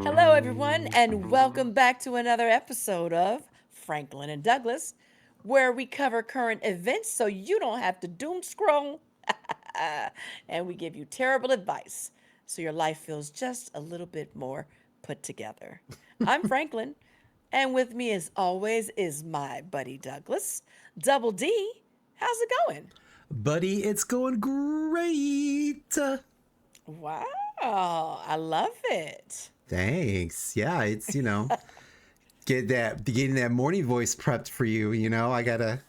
Hello, everyone, and welcome back to another episode of Franklin and Douglas, where we cover current events so you don't have to doom scroll and we give you terrible advice so your life feels just a little bit more put together. I'm Franklin, and with me, as always, is my buddy Douglas. Double D, how's it going? Buddy, it's going great. Wow, I love it. Thanks. Yeah, getting that morning voice prepped for you, I got to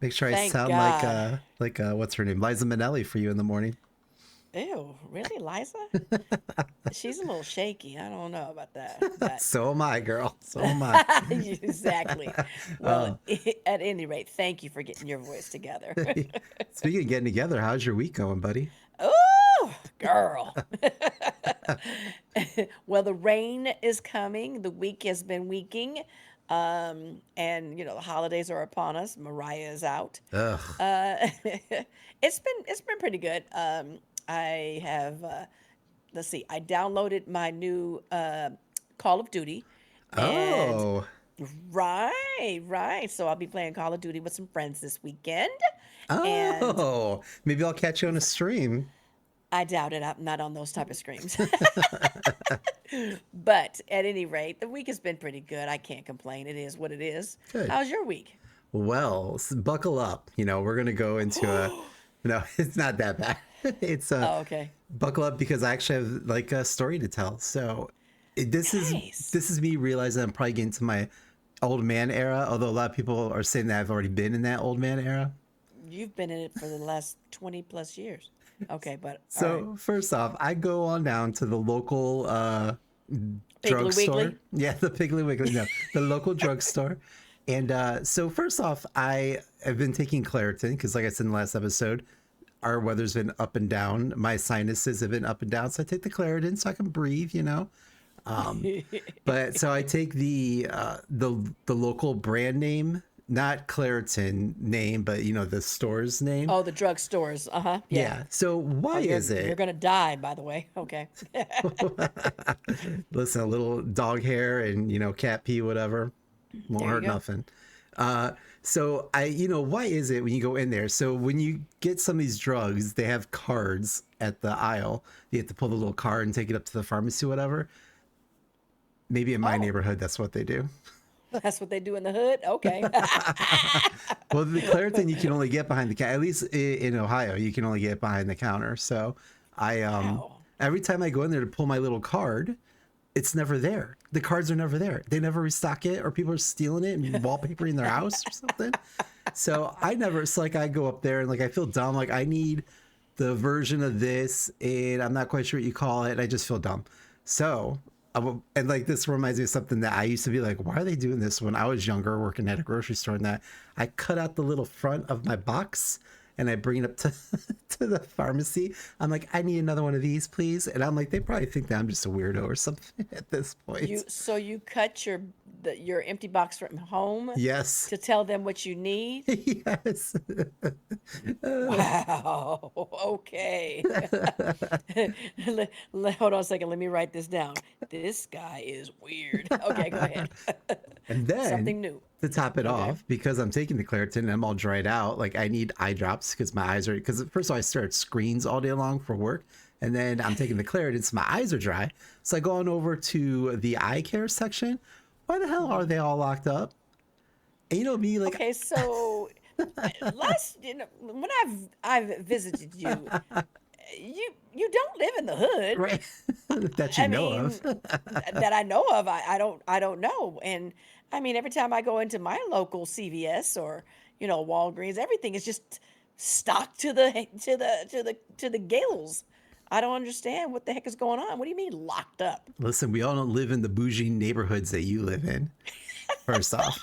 make sure I Thank sound God. what's her name? Liza Minnelli for you in the morning. Ew, really, Liza? She's a little shaky. I don't know about that, but So am I, girl. So am I. exactly. Well, Oh. at any rate, thank you for getting your voice together. Speaking of getting together, how's your week going, buddy? Oh, girl. Well, the rain is coming. The week has been weeking. And the holidays are upon us. Mariah is out. Ugh. It's been pretty good. I have let's see. I downloaded my new Call of Duty, and Oh. right. So I'll be playing Call of Duty with some friends this weekend, and Oh. Maybe I'll catch you on a stream. I doubt it. I'm not on those type of screens. But at any rate, the week has been pretty good. I can't complain. It is what it is. Good. How's your week? Well, buckle up. We're gonna go into a. No, it's not that bad. It's Oh, okay. buckle up because I actually have like a story to tell. So this is Nice. this is me realizing I'm probably getting to my old man era. Although a lot of people are saying that I've already been in that old man era. You've been in it for the last 20 plus years. Okay, but all right. So first off, I go on down to the local Piggly drugstore. Wiggly? Yeah, the Piggly Wiggly. No, the local drugstore. And so first off, I have been taking Claritin because, like I said in the last episode, our weather's been up and down. My sinuses have been up and down, so I take the Claritin so I can breathe. But so I take the local brand name, not Claritin name, but the store's name. Oh, the drugstores. Uh-huh. Yeah. Yeah. So Oh, why you're is you're it? gonna die, by the way. Okay. Listen, a little dog hair and cat pee, whatever, won't There you hurt go. nothing. So why is it when you go in there? So when you get some of these drugs, they have cards at the aisle. You have to pull the little card and take it up to the pharmacy, whatever. Maybe in my Oh, neighborhood, that's what they do. that's what they do in the hood. Okay. Well, the Claritin you can only get behind the counter. At least in Ohio, you can only get behind the counter. So I Wow. every time I go in there to pull my little card, it's never there. The cards are never there. They never restock it, or people are stealing it and wallpapering their house or something. So I never. It's like I go up there and like I feel dumb. Like I need the version of this, and I'm not quite sure what you call it. And I just feel dumb. So and like this reminds me of something that I used to be like, why are they doing this when I was younger, working at a grocery store? And that I cut out the little front of my box and I bring it up to to the pharmacy. I'm like, I need another one of these, please. And I'm like, they probably think that I'm just a weirdo or something at this You point. so you cut your empty box from home Yes. to tell them what you need? Yes. Wow. Okay. Hold on a second. Let me write this down. This guy is weird. Okay, go ahead. And then Something new. to top it Okay. off, because I'm taking the Claritin and I'm all dried out, like I need eye drops because my eyes are, because first of all, I stare at screens all day long for work. And then I'm taking the Claritin, so my eyes are dry. So I go on over to the eye care section. Why the hell are they all locked up? And you know me, like, Okay, so last when I've visited you, you don't live in the hood. right, that you I know mean, of. that I know of, I don't know. And I mean, every time I go into my local CVS or Walgreens, everything is just stocked to the gills. I don't understand what the heck is going on. What do you mean locked up? Listen, we all don't live in the bougie neighborhoods that you live in. First off,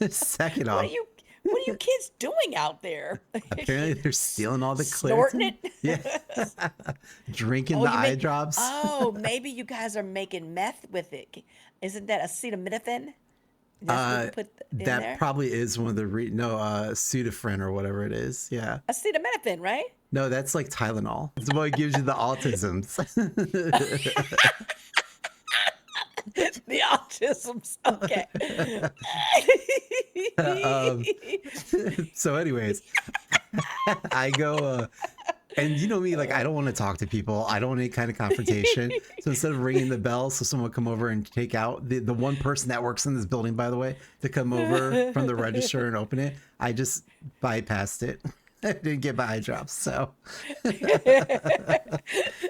second What are off, you what are you kids doing out there? apparently they're stealing all the Snorting Claritin. Yeah, it? drinking Oh, the you eye make drops. oh, maybe you guys are making meth with it. Isn't that acetaminophen? That's what you put in That there? probably is one of the no Sudafed or whatever it is. Yeah, Acetaminophen, right? no, that's like Tylenol. It's what gives you the autisms. The autisms. Okay. um, so, anyways, I go, and you know me, like I don't want to talk to people. I don't want any kind of confrontation. So instead of ringing the bell, so someone would come over and take out the one person that works in this building, by the way, to come over from the register and open it, I just bypassed it. I didn't get my eye drops, so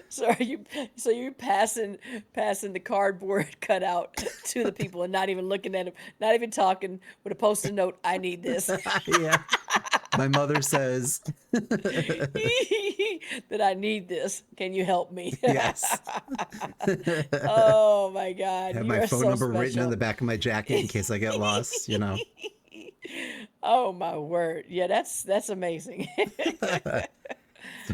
So are you so you're passing the cardboard cutout to the people and not even looking at them, not even talking with a post-it note, I need this. yeah. My mother says, That I need this. Can you help me? yes. Oh my God, Have you my are phone so number written on the special. back of my jacket in case I get lost, you know. Oh my word. Yeah, that's amazing.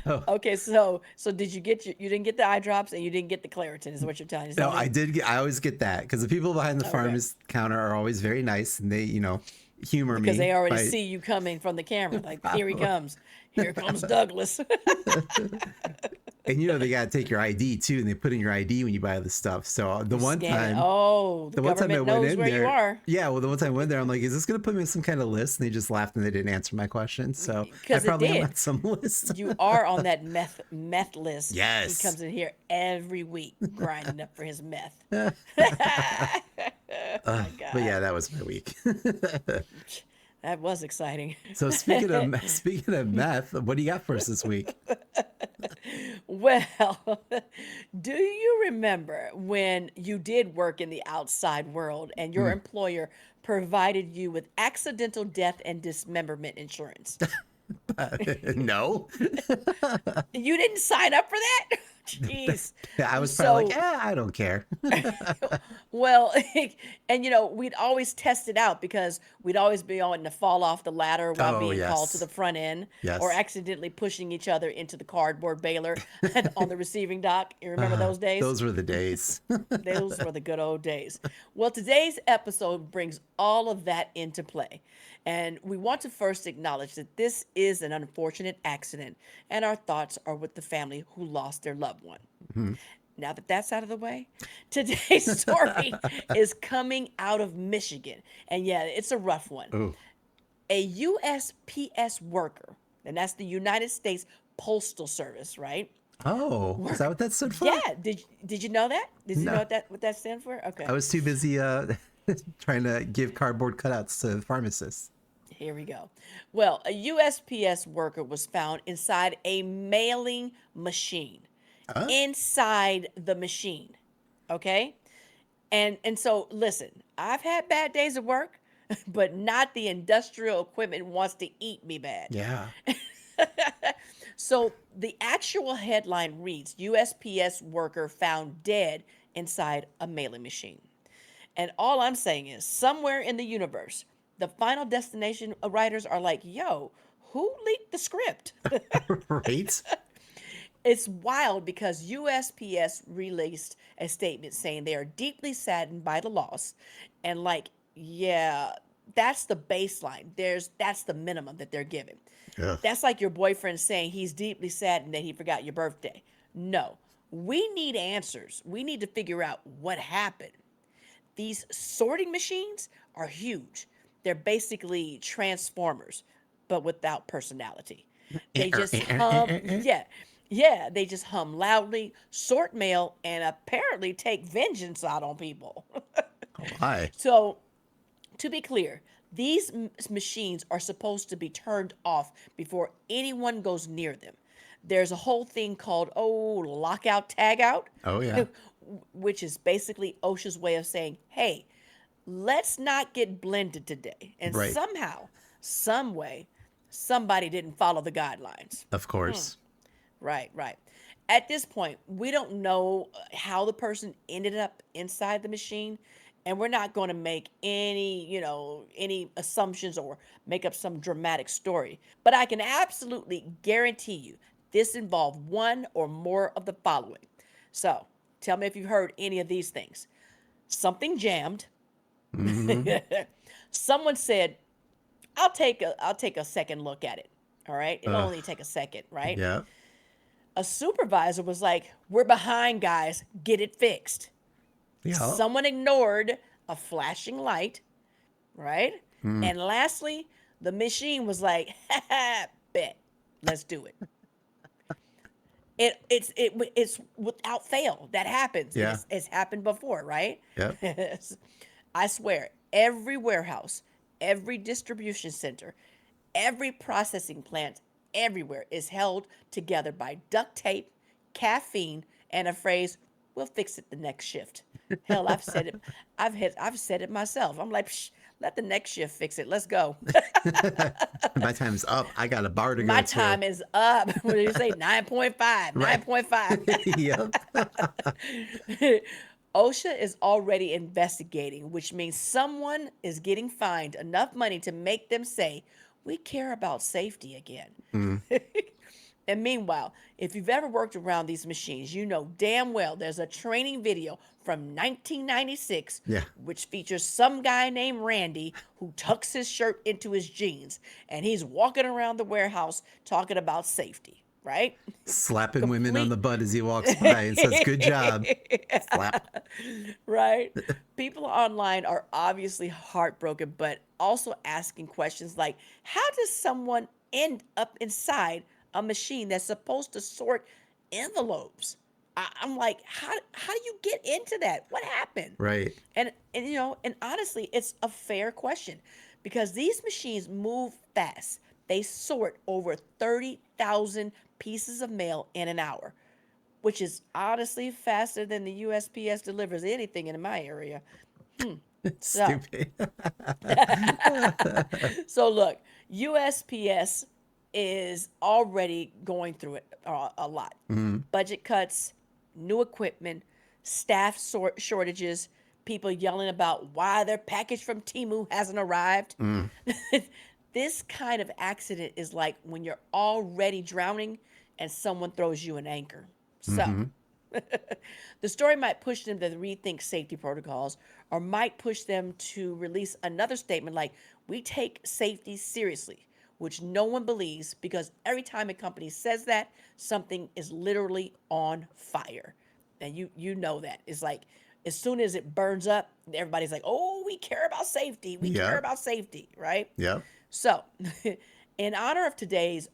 So, Okay, so did you get you didn't get the eye drops and you didn't get the Claritin is what you're no, telling I me? did get, I always get that because the people behind the Okay. pharmacy counter are always very nice and they, humor Because me they already by see you coming from the camera. Like, here he probably. comes. Here comes Douglas. And they gotta take your ID too, and they put in your ID when you buy the stuff. So You scan it. Oh, the the one time I government went knows in where you there, are. yeah, well, the one time I went there, I'm like, is this gonna put me on some kind of list? And they just laughed and they didn't answer my question. So I Because it probably am did. on some list. You are on that meth list. He Yes. comes in here every week grinding up for his meth. uh, Oh my but God. yeah, that was my week. That was exciting. So speaking of meth, what do you got for us this week? Well, do you remember when you did work in the outside world and your Hmm. employer provided you with accidental death and dismemberment insurance? No. You didn't sign up for that? Jeez. I was probably like, So, I don't care. well, and we'd always test it out because we'd always be on to fall off the ladder while Oh being called to the yes, front end or yes. accidentally pushing each other into the cardboard baler on the receiving dock. You remember those days? Those were the days. Those were the good old days. Well, today's episode brings all of that into play. And we want to first acknowledge that this is an unfortunate accident, and our thoughts are with the family who lost their loved one. Hmm. Now that that's out of the way, today's story is coming out of Michigan. And yeah, it's a rough one. Oh, A USPS worker, and that's the United States Postal Service, right? oh, is that what that stood for? Yeah, did you know that? Did you know No, what that stands for? I Okay. was too busy trying to give cardboard cutouts to pharmacists. Here we go. Well, a USPS worker was found inside a mailing machine. Huh? Inside the machine. Okay? And so listen, I've had bad days at work, but not the industrial equipment wants to eat me bad. Yeah. So the actual headline reads USPS worker found dead inside a mailing machine. And all I'm saying is, somewhere in the universe, the Final Destination writers are like, yo, who leaked the script? Right. It's wild because USPS released a statement saying they are deeply saddened by the loss. And, like, yeah, that's the baseline. That's the minimum that they're giving. Ugh. That's like your boyfriend saying he's deeply saddened that he forgot your birthday. No, we need answers. We need to figure out what happened. These sorting machines are huge. They're basically transformers, but without personality. They just hum, yeah, yeah, they just hum loudly, sort mail, and apparently take vengeance out on people. Oh, hi. So, to be clear, these machines are supposed to be turned off before anyone goes near them. There's a whole thing called, lockout, tagout, Oh yeah. which is basically OSHA's way of saying, hey, let's not get blended today. And Right. somehow, some way, somebody didn't follow the guidelines. Of course. Right, right. At this point, we don't know how the person ended up inside the machine, and we're not going to make any assumptions or make up some dramatic story. But I can absolutely guarantee you this involved one or more of the following. So, tell me if you've heard any of these things. Something jammed. Hmm. Someone said, I'll take a second look at it. All right? It'll Ugh. only take a second, right? Yeah. A supervisor was like, we're behind, guys. Get it fixed. Yeah. Someone ignored a flashing light, right? Mm. And lastly, the machine was like, ha ha, bet, let's do it. It's without fail. That happens. Yeah. It's happened before, right? Yep. I swear, every warehouse, every distribution center, every processing plant, everywhere is held together by duct tape, caffeine, and a phrase, "We'll fix it the next shift." Hell, I've said it. I've said it myself. I'm like, Psh, let the next shift fix it. Let's go. My time's up. I got a bar to My go to. time is up. What did you say? 9.5. Right. 9.5. Yep. OSHA is already investigating, which means someone is getting fined enough money to make them say, "We care about safety again." Mm. And meanwhile, if you've ever worked around these machines, you know damn well there's a training video from 1996 Yeah. which features some guy named Randy who tucks his shirt into his jeans and he's walking around the warehouse talking about safety, right? Slapping women on Complete. the butt as he walks by and says, "Good job." Slap. Right? People online are obviously heartbroken, but also asking questions like, how does someone end up inside a machine that's supposed to sort envelopes? I'm like, how do you get into that? What happened? Right. And and honestly, it's a fair question because these machines move fast. They sort over 30,000 pieces of mail in an hour, which is honestly faster than the USPS delivers anything in my area. So, Stupid. so look, USPS is already going through it a lot. Mm. Budget cuts, new equipment, shortages, people yelling about why their package from Timu hasn't arrived. Mm. This kind of accident is like when you're already drowning and someone throws you an anchor. So, Mm-hmm. the story might push them to rethink safety protocols or might push them to release another statement like, "We take safety seriously," which no one believes because every time a company says that, something is literally on fire. And you know that. It's like as soon as it burns up, everybody's like, "Oh, we care about safety. We care Yep. about safety," right? Yep. So, in honor of today's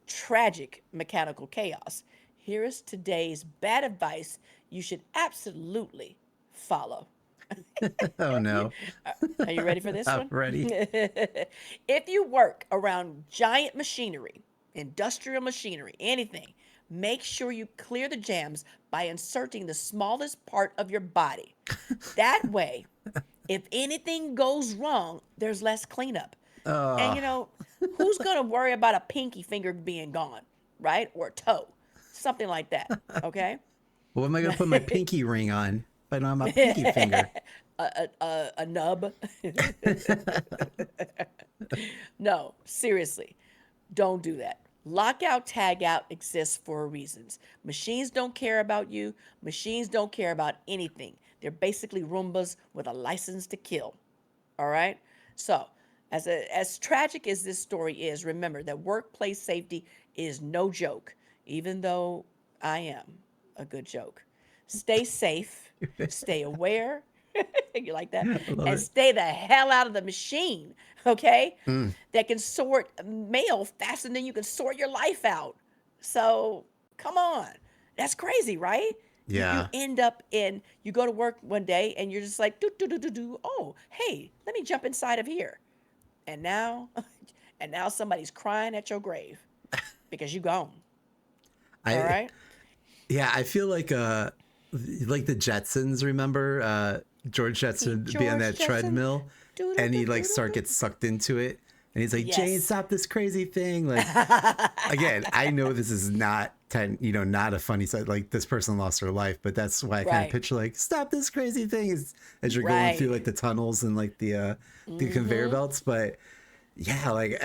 tragic mechanical chaos, here is today's bad advice you should absolutely follow. Oh no. Are you ready for this I'm one? ready. If you work around giant machinery, industrial machinery, anything, make sure you clear the jams by inserting the smallest part of your body. That way, if anything goes wrong, there's less cleanup. And Oh. who's going to worry about a pinky finger being gone, right? Or a toe, something like that, okay? What am I gonna put my pinky ring on if I don't have my pinky finger? A nub. No, seriously, don't do that. Lockout, tag out exists for a reason. Machines don't care about you. Machines don't care about anything. They're basically Roombas with a license to kill. All right. So, as tragic as this story is, remember that workplace safety is no joke, even though I am a good joke. Stay safe, stay aware. You like that? I love And it. stay the hell out of the machine, okay? Mm. That can sort mail faster than you can sort your life out. So, come on. That's crazy, right? You Yeah. end up in you go to work one day and you're just like do do do do do. Oh, hey, let me jump inside of here. And now and now somebody's crying at your grave because you gone. All I right? Yeah, I feel like the Jetsons, remember? George Jetson be on George that Jetson. treadmill Do do and do he do like do start do. gets sucked into it and he's like, "Jane, Yes. stop this crazy thing." Like, again, I know this is not not a funny side, like this person lost her life, but that's why I kind of Right. picture like, "Stop this crazy thing," as you're going through Right. like the tunnels and like the conveyor belts. But yeah, like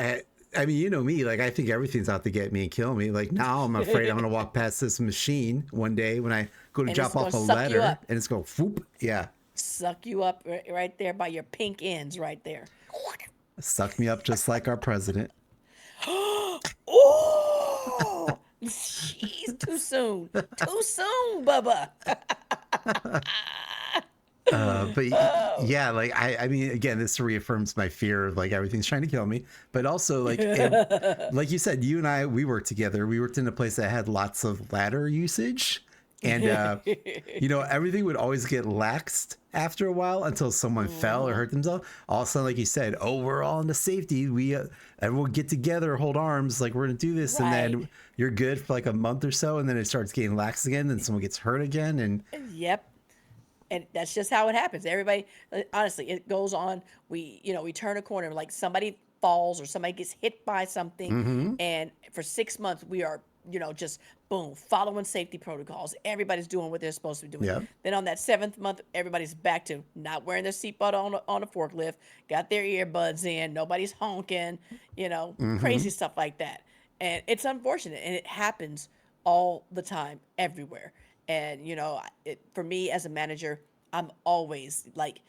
I mean, you know me, like I think everything's out to get me and kill me. Like now I'm afraid I'm gonna walk past this machine one day when I go to And it's drop going off to a suck you letter up. and it's going whoop. Yeah. Suck you up right there by your pink ends right there. Suck me up just like our president. Oh, jeez, too soon. Too soon, Bubba. But Oh, yeah, like I mean, again, this reaffirms my fear of like everything's trying to kill me. But also, like you said, you and I, we worked together. We worked in a place that had lots of ladder usage, and everything would always get laxed after a while until someone fell or Mhm. hurt themselves. All of a sudden, like you said, oh, we're all into safety. We everyone get together, hold arms, like we're gonna do this, and Right. then you're good for like a month or so, and then it starts getting lax again. Then someone gets hurt again, and Yep. And that's just how it happens. Everybody, honestly, it goes on. We turn a corner, like somebody falls or somebody gets hit by something, mm-hmm, and for 6 months we are, just boom, following safety protocols. Everybody's doing what they're supposed to be doing. yeah, Then on that seventh month, everybody's back to not wearing their seatbelt on a forklift, got their earbuds in, nobody's honking, mm-hmm, crazy stuff like that. And it's unfortunate, and it happens all the time, everywhere. And for me as a manager, I'm always like,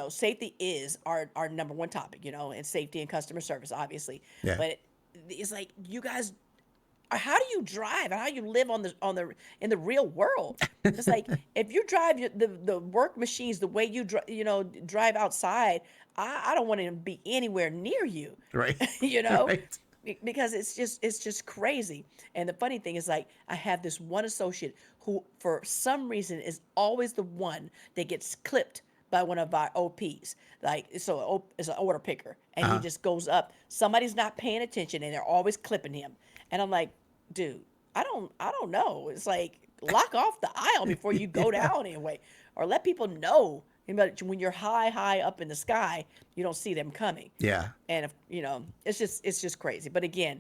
safety is our number one topic, and safety and customer service, obviously. yeah. But it's like, you guys, how do you drive and how you live on the in the real world? It's like, if you drive the work machines the way drive outside, I don't want to be anywhere near you. Right. you know Right. because it's just crazy. And the funny thing is, like, I have this one associate who for some reason is always the one that gets clipped by one of our OPs. Like, so it's an order picker, and he Uh-huh. just goes up. Somebody's not paying attention, and they're always clipping him. And I'm like, dude, I don't know. It's like, lock off the aisle before you go Yeah. down anyway, or let people know. But when you're high up in the sky, you don't see them coming. Yeah. And if, it's just crazy. But again,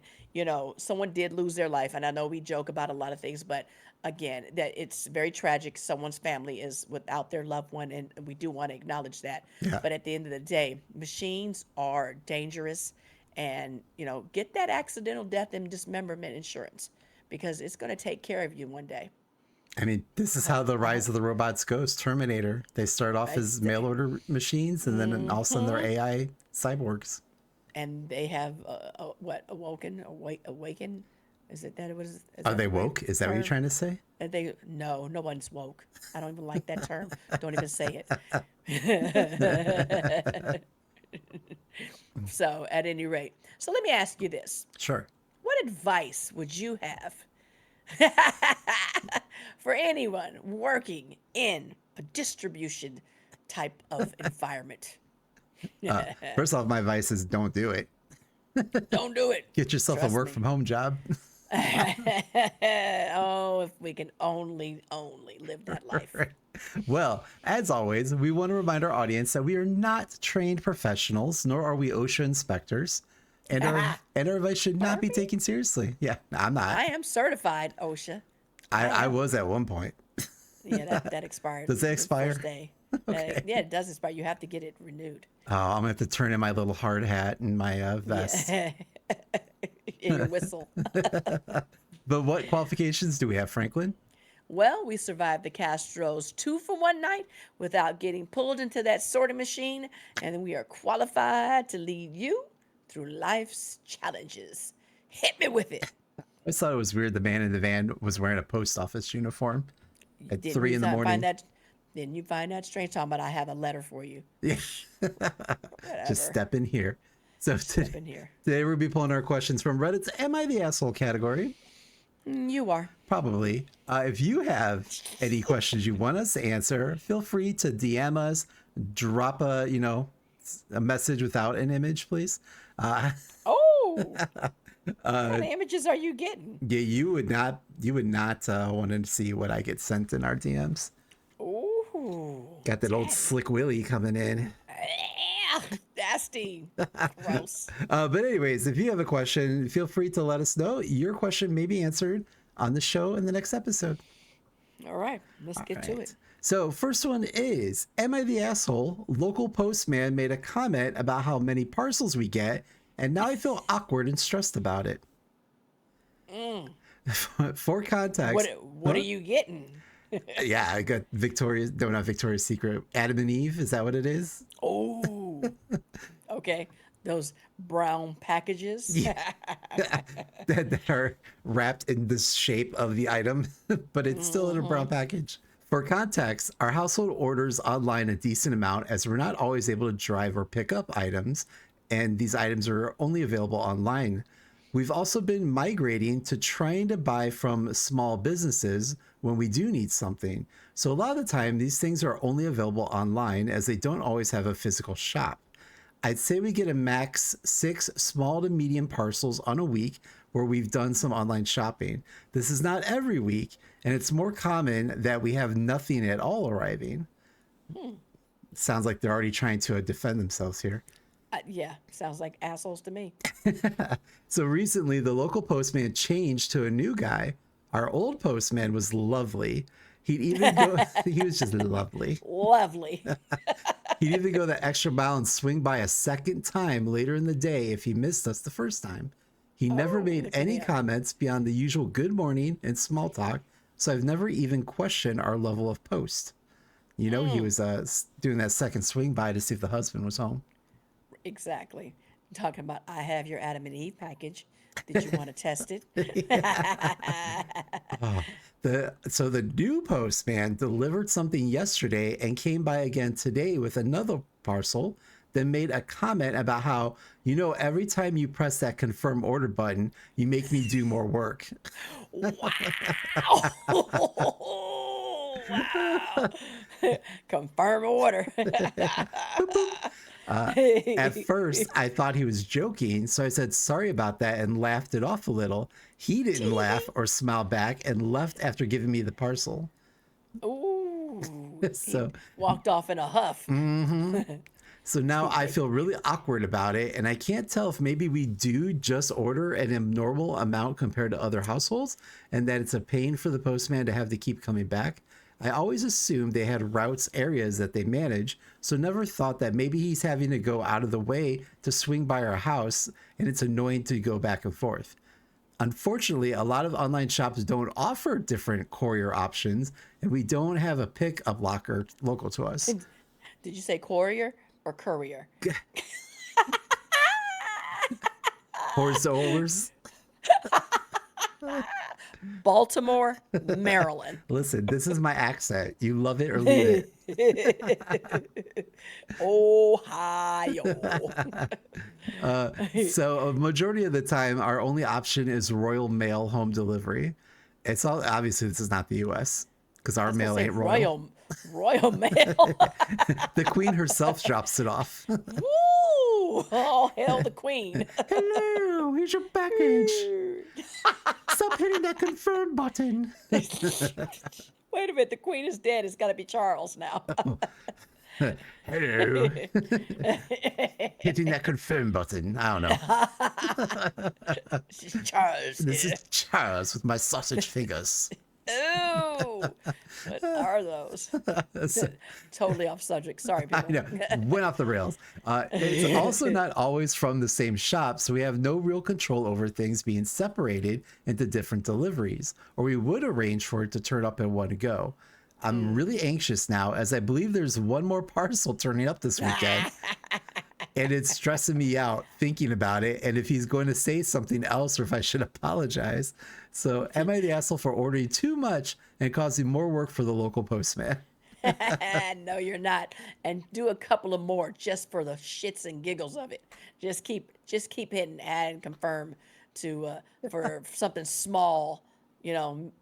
someone did lose their life, and I know we joke about a lot of things, but again, that it's very tragic. Someone's family is without their loved one, and we do want to acknowledge that. Yeah. But at the end of the day, machines are dangerous, and get that accidental death and dismemberment insurance, because it's going to take care of you one day. I mean, this I is hope. how the I rise hope. of the robots goes. Terminator. They start off as mail order machines, and then all of a sudden they're Mm-hmm. AI cyborgs. And they have what, awaken? Is it that? Is Are that they the right woke? Is that what you're term? trying to say? They No, no one's woke. I don't even like that term. Don't even say it. So, at any rate, so let me ask you this: Sure. what advice would you have for anyone working in a distribution type of environment? First off, my advice is don't do it. Don't do it. Get yourself a Trust work me. from home job. Oh, if we can only live that life. Right. Well, as always, we want to remind our audience that we are not trained professionals, nor are we OSHA inspectors, and our advice should not Are be we? taken seriously. Yeah, I'm not. I am certified OSHA. I I am. was at one point. Yeah, that expired Does that the first expire? day. Okay. Yeah, it does expire. You have to get it renewed. Oh, I'm gonna have to turn in my little hard hat and my vest. Yeah. In your whistle. But what qualifications do we have, Franklin? Well, we survived the Castros 2 for 1 night without getting pulled into that sorting machine, and we are qualified to lead you through life's challenges. Hit me with it. I just thought it was weird the man in the van was wearing a post office uniform at Didn't three you in the find morning. that? Didn't you find that strange? Talking about, I have a letter for you. Yeah. Just Whatever. step in here. So Just step in here. today we'll be pulling our questions from Reddit's Am I the Asshole category. You are. Probably. If you have any questions you want us to answer, feel free to DM us, drop a message without an image, please. Oh, what kind of images are you getting? Yeah, you would not want to see what I get sent in our DMs. Ooh, Got that old daddy. slick Willy coming in. Nasty. Gross. But anyways, if you have a question, feel free to let us know. Your question may be answered on the show in the next episode. All right, let's get to Right. it. So first one is, am I the asshole? Local postman made a comment about how many parcels we get, and now I feel awkward and stressed about it. For context, What are you getting? yeah, I got Victoria's, no, not Victoria's Secret, Adam and Eve. Is that what it is? Oh, okay. Those brown packages. Yeah. that are wrapped in the shape of the item, but it's still in a brown package. For context, our household orders online a decent amount as we're not always able to drive or pick up items, and these items are only available online. We've also been migrating to trying to buy from small businesses when we do need something. So, a lot of the time, these things are only available online as they don't always have a physical shop. I'd say we get a max 6 small to medium parcels on a week where we've done some online shopping. This is not every week, and it's more common that we have nothing at all arriving. Hmm. Sounds like they're already trying to defend themselves here. Yeah, sounds like assholes to me. So recently, the local postman changed to a new guy. Our old postman was lovely. He'd even go, he was just lovely. Lovely. He'd even go the extra mile and swing by a second time later in the day if he missed us the first time. He never Oh, made look at any him. comments beyond the usual good morning and small talk, so I've never even questioned our level of post. You know, he Mm, was doing that second swing by to see if the husband was home. exactly. Talking about, I have your Adam and Eve package. Did you want to test it? Yeah. Oh, the new postman delivered something yesterday and came by again today with another parcel. Then made a comment about how, every time you press that confirm order button, you make me do more work. Wow. Wow. Confirm order. Boop, boop. Uh, at first, I thought he was joking, so I said sorry about that and laughed it off a little. He didn't laugh or smile back and left after giving me the parcel. Ooh, he So, walked off in a huff. mm-hmm. So now I Like, feel really awkward about it, and I can't tell if maybe we do just order an abnormal amount compared to other households, and that it's a pain for the postman to have to keep coming back. I always assumed they had routes areas that they manage, so never thought that maybe he's having to go out of the way to swing by our house, and it's annoying to go back and forth. Unfortunately, a lot of online shops don't offer different courier options, and we don't have a pickup locker local to us. did you say courier or courier? Horse overs. Baltimore, Maryland. Listen, this is my accent. You love it or leave it. Ohio. So a majority of the time, our only option is Royal Mail home delivery. It's all obviously this is not the U.S. because I our was gonna mail say ain't royal. Royal Mail. The Queen herself drops it off. Woo! Oh, hail the Queen. Hello, here's your package. Stop hitting that confirm button. Wait a minute, the Queen is dead. It's got to be Charles now. Hello. Hitting that confirm button. I don't know. Charles This is here. Charles with my sausage fingers. Ooh, what are those? So, Totally off subject. Sorry, I people. know, went off the rails. It's also not always from the same shop, so we have no real control over things being separated into different deliveries, or we would arrange for it to turn up in one go. I'm really anxious now as I believe there's one more parcel turning up this weekend, and it's stressing me out thinking about it and if he's going to say something else or if I should apologize. So, am I the asshole for ordering too much and causing more work for the local postman? No, you're not. And do a couple of more just for the shits and giggles of it. Just keep hitting add and confirm to for something small,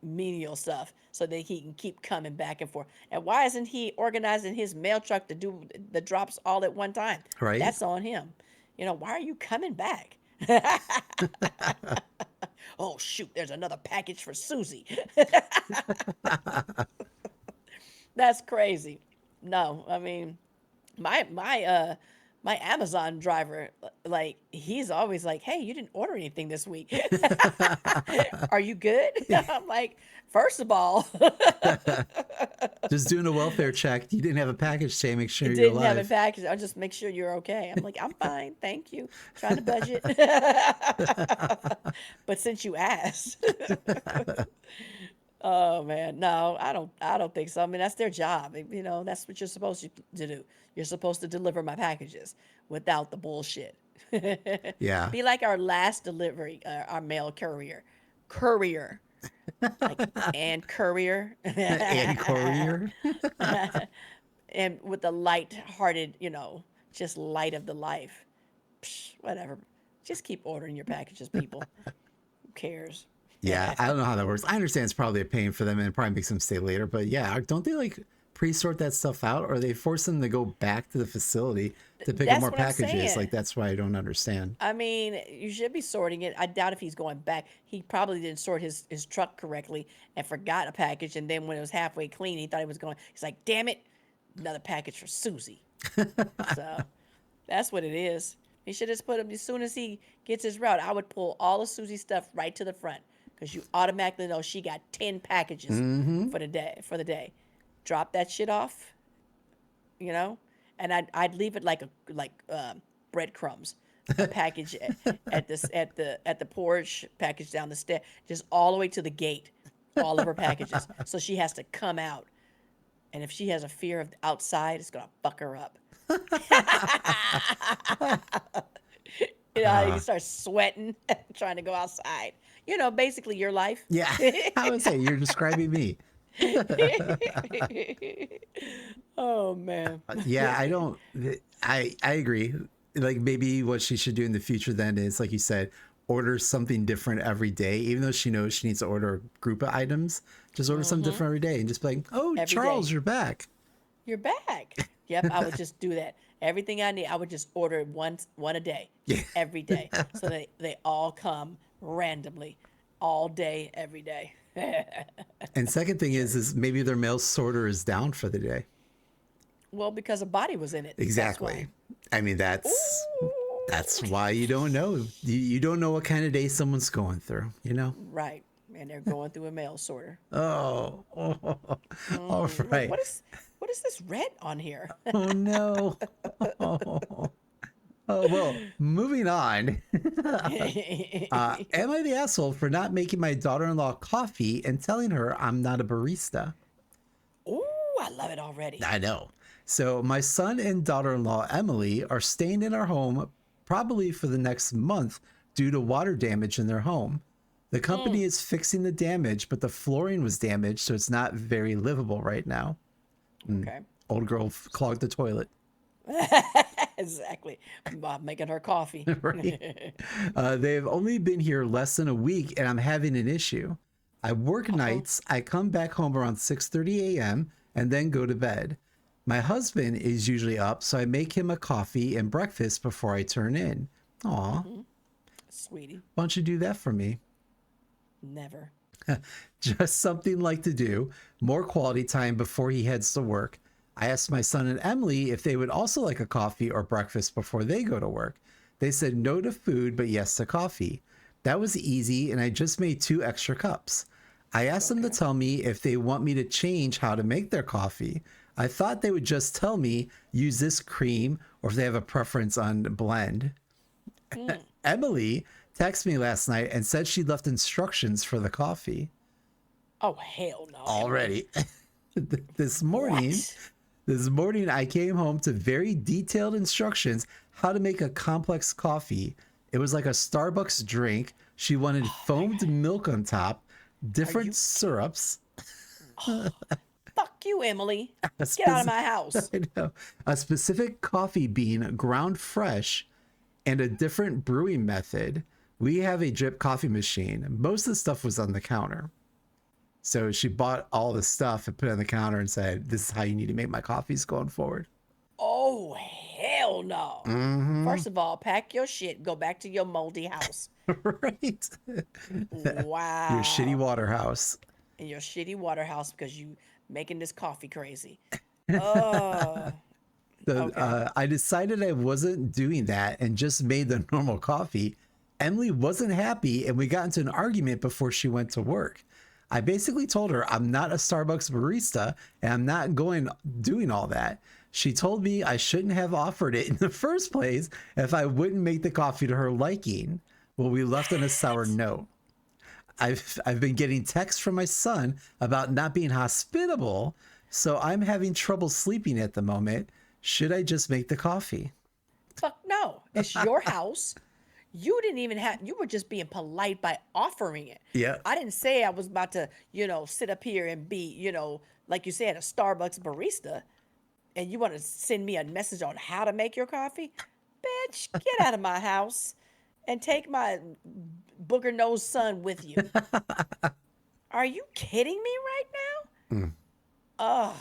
menial stuff, so that he can keep coming back and forth. And why isn't he organizing his mail truck to do the drops all at one time? Right? That's on him. Why are you coming back? Oh shoot, there's another package for Susie. That's crazy. No, I mean, my Amazon driver, like, he's always like, "Hey, you didn't order anything this week. Are you good?" I'm like, first of all, Just doing a welfare check. You didn't have a package say make sure it you're didn't have a alive. package. I'll just make sure you're okay. I'm like, I'm fine, thank you. Trying to budget. But since you asked, oh man, no, I don't think so. I mean, that's their job. That's what you're supposed to do. You're supposed to deliver my packages without the bullshit. Yeah. Be like our last delivery, our mail courier. Courier. like and courier. And courier. And with the light-hearted, just light of the life. Psh, whatever. Just keep ordering your packages, people. Who cares? Yeah, I don't know how that works. I understand it's probably a pain for them and it probably makes them stay later, but yeah, don't they like pre-sort that stuff out, or they force them to go back to the facility to pick up That's more what I'm packages? saying. Like that's why I don't understand. I mean, you should be sorting it. I doubt if he's going back. He probably didn't sort his truck correctly and forgot a package. And then when it was halfway clean, he thought he was going. He's like, "Damn it, another package for Susie." So that's what it is. He should just put him as soon as he gets his route. I would pull all of Susie's stuff right to the front because you automatically know she got 10 packages Mm-hmm. for the day. Drop that shit off, you know, and I'd leave it like breadcrumbs, a package at the porch, package down the stair, just all the way to the gate, all of her packages. So she has to come out, and if she has a fear of outside, it's gonna fuck her up. You Uh, start sweating trying to go outside. Basically your life. yeah, I would say you're describing me. Oh man. Yeah, I don't. I agree. Like maybe what she should do in the future then is, like you said, order something different every day. Even though she knows she needs to order a group of items, just order something different every day and just be like, "Oh, Every Charles, day. you're back." You're back. Yep, I would just do that. Everything I need, I would just order one a day, Yeah. just every day. So they all come randomly, all day, every day. And second thing is maybe their mail sorter is down for the day. Well, because a body was in it. That's Exactly. why. I mean, that's Ooh. why you don't know. You don't know what kind of day someone's going through, you know? Right. And they're going through a mail sorter. Oh, all Wait, right. what is this red on here? Oh, no. Oh, well, moving on. Am I the asshole for not making my daughter-in-law coffee and telling her I'm not a barista? Ooh, I love it already. I know. So my son and daughter-in-law Emily are staying in our home probably for the next month due to water damage in their home. The company is fixing the damage, but the flooring was damaged, so it's not very livable right now. Okay. Old girl clogged the toilet. Exactly. Making her coffee. Right. They've only been here less than a week, and I'm having an issue. I work Uh-oh. nights. I come back home around 6:30 a.m. and then go to bed. My husband is usually up, so I make him a coffee and breakfast before I turn in. Aw, Sweetie. why don't you do that for me? Never. Just something like to do, more quality time before he heads to work. I asked my son and Emily if they would also like a coffee or breakfast before they go to work. They said no to food, but yes to coffee. That was easy, and I just made 2 extra cups. I asked them to Okay. tell me if they want me to change how to make their coffee. I thought they would just tell me use this cream or if they have a preference on blend. Emily texted me last night and said she left instructions for the coffee Oh, hell no, Emily. already. this morning, What? this morning I came home to very detailed instructions how to make a complex coffee. It was like a Starbucks drink. She wanted foamed milk on top, Are different you? syrups, Fuck you, Emily. a Get out of spec- my house. I know, a specific coffee bean ground fresh, and a different brewing method. We have a drip coffee machine. Most of the stuff was on the counter. So she bought all the stuff and put it on the counter and said, "This is how you need to make my coffees going forward." Oh, hell no. Mm-hmm. First of all, pack your shit. Go back to your moldy house. Right. Your shitty Wow. water house. In your shitty water house because you making this coffee crazy. Oh, So okay. I decided I wasn't doing that and just made the normal coffee. Emily wasn't happy, and we got into an argument before she went to work. I basically told her I'm not a Starbucks barista and I'm not going doing all that. She told me I shouldn't have offered it in the first place if I wouldn't make the coffee to her liking. Well, we left on a sour What? note. I've been getting texts from my son about not being hospitable, so I'm having trouble sleeping at the moment. Should I just make the coffee? Fuck no. It's your house. You didn't even have, you were just being polite by offering it. Yeah. I didn't say I was about to, sit up here and be, like you said, a Starbucks barista, and you want to send me a message on how to make your coffee. Bitch, get out of my house and take my booger nosed son with you. Are you kidding me right now? Mm. Ugh.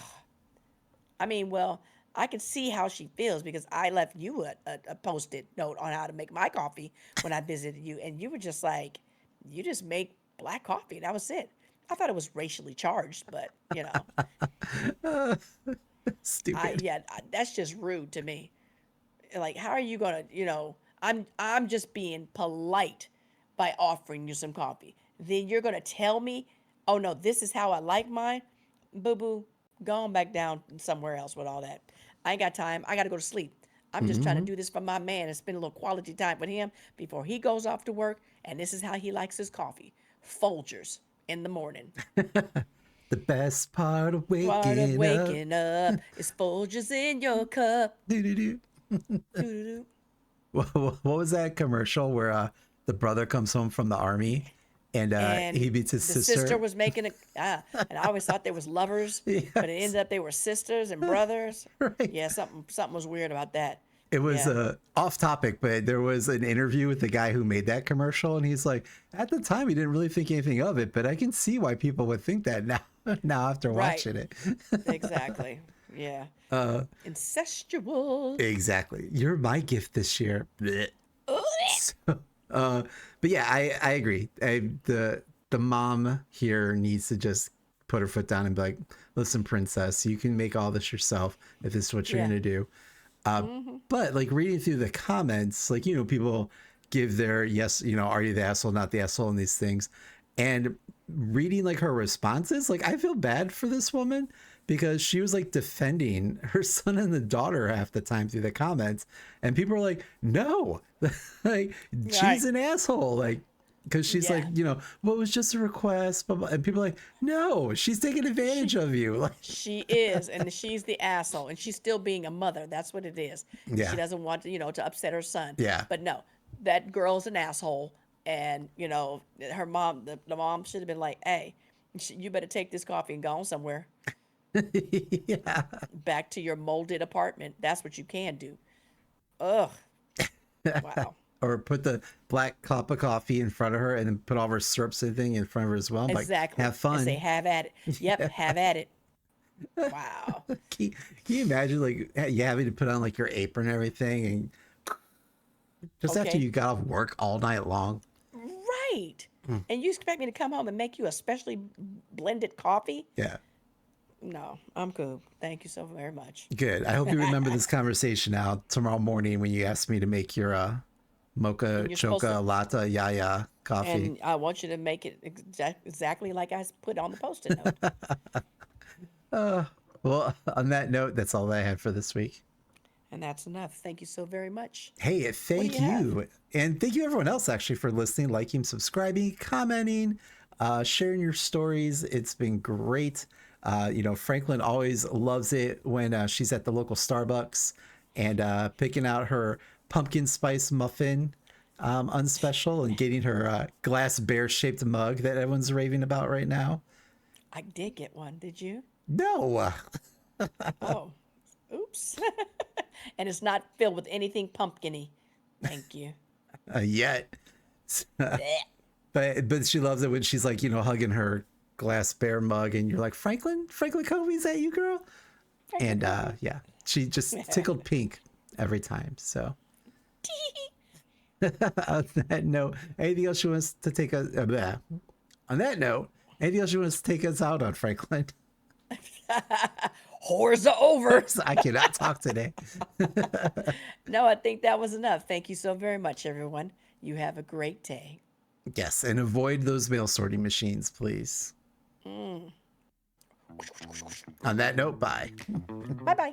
I mean, well, I can see how she feels because I left you a post-it note on how to make my coffee when I visited you, and you were just like, you just make black coffee. That was it. I thought it was racially charged, but Uh, stupid. that's just rude to me. Like, how are you gonna, I'm just being polite by offering you some coffee. Then you're gonna tell me, oh no, this is how I like mine. Boo boo, go on back down somewhere else with all that. I ain't got time. I gotta go to sleep. I'm just trying to Hmm. do this for my man and spend a little quality time with him before he goes off to work. And this is how he likes his coffee: Folgers in the morning. The best part of Part of waking up. waking up is Folgers in your cup. Doo-doo-doo. Doo doo doo. What was that commercial where the brother comes home from the army and he And meets his the sister sister? was making and I always thought they was lovers, but it Yes. ended up they were sisters and brothers. Right. Yeah, something was weird about that. It was Yeah, off topic, but there was an interview with the guy who made that commercial, and he's like, at the time, he didn't really think anything of it, but I can see why people would think that now. Now after right, watching it, exactly. Yeah, uh, incestual. exactly. You're my gift this year. Blech. So, uh, but yeah, I agree. The mom here needs to just put her foot down and be like, listen, princess, you can make all this yourself if this is what you're Yeah. gonna do. Uh, but like reading through the comments, like, people give their yes, are you the asshole, not the asshole, and these things. And reading like her responses, like I feel bad for this woman because she was like defending her son and the daughter half the time through the comments. And people are like, no, like she's Right. an asshole. Like, because she's like, Yeah. what was just a request? Blah, blah. And people are like, no, she's taking advantage She of you. Like, she is, and she's the asshole, and she's still being a mother. That's what it is. And she yeah, doesn't want to, to upset her son. yeah. But no, that girl's an asshole, and her mom, the mom should have been like, "Hey, you better take this coffee and go on somewhere Yeah. back to your molded apartment. That's what you can do." Ugh. Wow. Or put the black cup of coffee in front of her and then put all of her syrups and thing in front of her as well. I'm like, Exactly. have And say, fun. "Have at it." Yep. Have at it. Wow. Can you imagine like you having to put on like your apron and everything and just after Okay. you got off work all night long? Right. Mm. And you expect me to come home and make you a specially blended coffee? Yeah. No, I'm cool. Thank you so very much. Good. I hope you remember this conversation now tomorrow morning when you ask me to make your mocha And you're supposed to, choca latte yaya coffee. and I want you to make it exactly like I put on the post-it note. Uh, well, on that note, that's all I had for this week. And that's enough. Thank you so very much. Hey, What do thank you have? you. And thank you everyone else actually for listening, liking, subscribing, commenting, sharing your stories. It's been great. Franklin always loves it when she's at the local Starbucks and picking out her pumpkin spice muffin unspecial and getting her glass bear shaped mug that everyone's raving about right now. I did get one. Did you? No, Oh, oops. And it's not filled with anything pumpkiny. Thank you. yet. Blech. But she loves it when she's like, hugging her glass bear mug and you're like, Franklin Covey, is that you, girl? And yeah, she just tickled pink every time. So on that note, anything else she wants to take us on that note, anything else she wants to take us out on, Franklin? Whores are over. I cannot talk today. No, I think that was enough. Thank you so very much, everyone. You have a great day. Yes, and avoid those mail sorting machines, please. On that note, bye. Bye bye.